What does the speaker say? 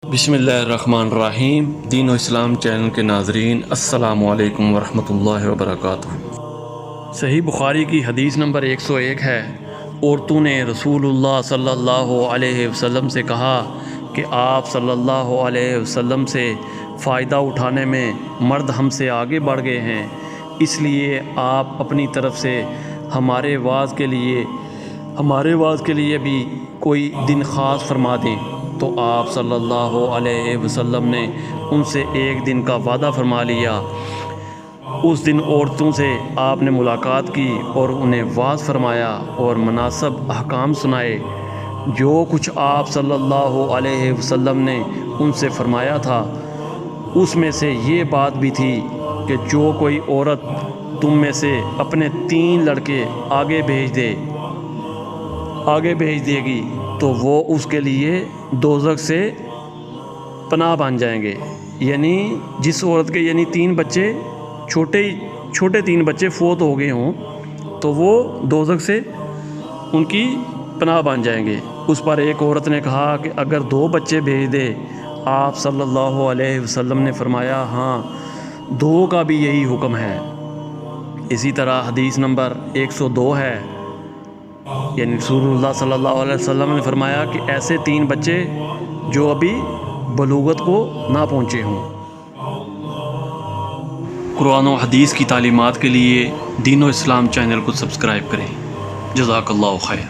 بسم اللہ الرحمن الرحیم۔ دین و اسلام چینل کے ناظرین، السلام علیکم ورحمۃ اللہ وبرکاتہ۔ صحیح بخاری کی حدیث نمبر 101 ہے، عورتوں نے رسول اللہ صلی اللہ علیہ وسلم سے کہا کہ آپ صلی اللہ علیہ وسلم سے فائدہ اٹھانے میں مرد ہم سے آگے بڑھ گئے ہیں، اس لیے آپ اپنی طرف سے ہمارے واعظ کے لیے بھی کوئی دن خاص فرما دیں۔ تو آپ صلی اللہ علیہ وسلم نے ان سے ایک دن کا وعدہ فرما لیا۔ اس دن عورتوں سے آپ نے ملاقات کی اور انہیں واعظ فرمایا اور مناسب احکام سنائے۔ جو کچھ آپ صلی اللہ علیہ وسلم نے ان سے فرمایا تھا، اس میں سے یہ بات بھی تھی کہ جو کوئی عورت تم میں سے اپنے 3 لڑکے آگے بھیج دے گی تو وہ اس کے لیے دوزخ سے پناہ بن جائیں گے۔ یعنی جس عورت کے 3 بچے چھوٹے 3 بچے فوت ہو گئے ہوں تو وہ دوزخ سے ان کی پناہ بن جائیں گے۔ اس پر ایک عورت نے کہا کہ اگر 2 بچے بھیج دے۔ آپ صلی اللہ علیہ وسلم نے فرمایا، ہاں 2 کا بھی یہی حکم ہے۔ اسی طرح حدیث نمبر 102 ہے، یعنی رسول اللہ صلی اللہ علیہ وسلم نے فرمایا کہ ایسے 3 بچے جو ابھی بلوغت کو نہ پہنچے ہوں۔ قرآن و حدیث کی تعلیمات کے لیے دین و اسلام چینل کو سبسکرائب کریں۔ جزاک اللہ خیر۔